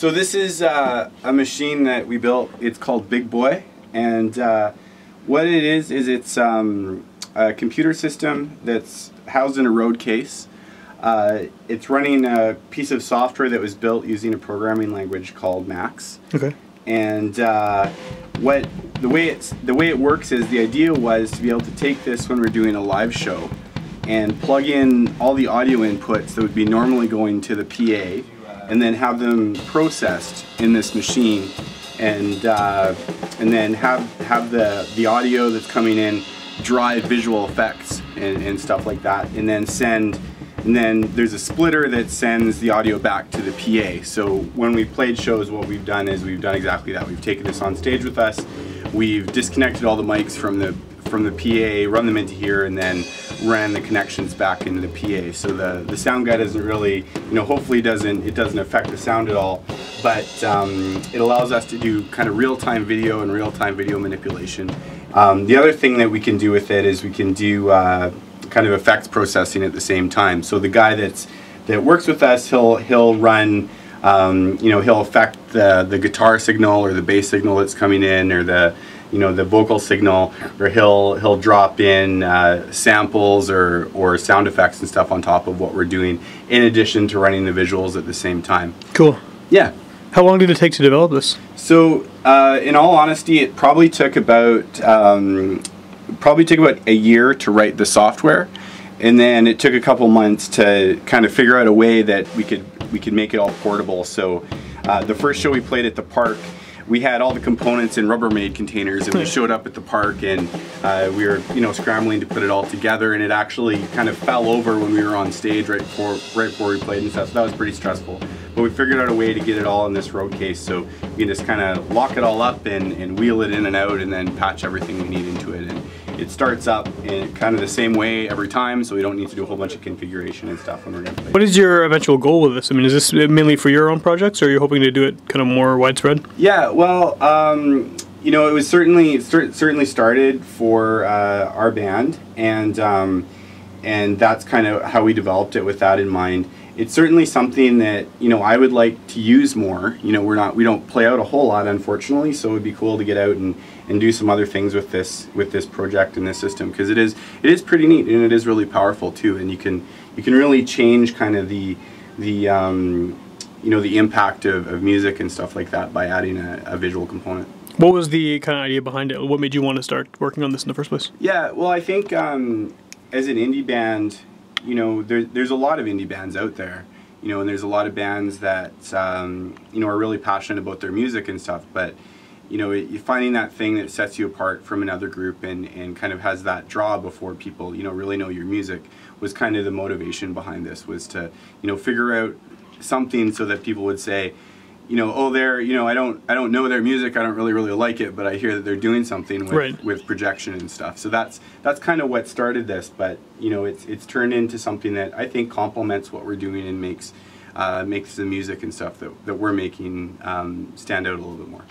So this is a machine that we built. It's called Big Boy, and what it is it's a computer system that's housed in a road case. It's running a piece of software that was built using a programming language called Max. Okay. And the way it works is, the idea was to be able to take this when we're doing a live show and plug in all the audio inputs that would be normally going to the PA, and then have them processed in this machine, and then have the audio that's coming in drive visual effects and stuff like that, and then there's a splitter that sends the audio back to the PA. So when we've played shows, what we've done is we've done exactly that. We've taken this on stage with us, we've disconnected all the mics from the PA, run them into here, and then ran the connections back into the PA. So the sound guy doesn't really, hopefully it doesn't affect the sound at all, but it allows us to do kind of real-time video and real-time video manipulation. The other thing that we can do with it is we can do kind of effects processing at the same time. So the guy that works with us, he'll run, he'll affect the guitar signal or the bass signal that's coming in, or the vocal signal, or he'll drop in samples or sound effects and stuff on top of what we're doing, in addition to running the visuals at the same time. Cool. Yeah. How long did it take to develop this? So, in all honesty, it probably took about a year to write the software, and then it took a couple months to kind of figure out a way that we could make it all portable. So, the first show we played at the park, we had all the components in Rubbermaid containers, and we showed up at the park, and we were scrambling to put it all together, and it actually kind of fell over when we were on stage right before we played and stuff. So that was pretty stressful. But we figured out a way to get it all in this road case, so we can just kind of lock it all up and wheel it in and out, and then patch everything we need into it. And it starts up in kind of the same way every time, so we don't need to do a whole bunch of configuration and stuff when we're going to play. What is your eventual goal with this? I mean, is this mainly for your own projects, or are you hoping to do it kind of more widespread? Yeah, well, it was certainly started for our band, and that's kind of how we developed it with that in mind. It's certainly something that I would like to use more. We don't play out a whole lot, unfortunately, so it would be cool to get out and do some other things with this project and this system, because it is pretty neat, and it is really powerful too, and you can really change kind of the impact of music and stuff like that by adding a visual component. What was the kind of idea behind it? What made you want to start working on this in the first place? Yeah, well, I think as an indie band, there's a lot of indie bands out there, and there's a lot of bands that are really passionate about their music and stuff, but you're finding that thing that sets you apart from another group and kind of has that draw before people really know your music, was kind of the motivation behind this, was to figure out something so that people would say, oh, I don't know their music, I don't really like it, but I hear that they're doing something with projection and stuff. So that's kind of what started this, but it's turned into something that I think complements what we're doing and makes the music and stuff that we're making stand out a little bit more.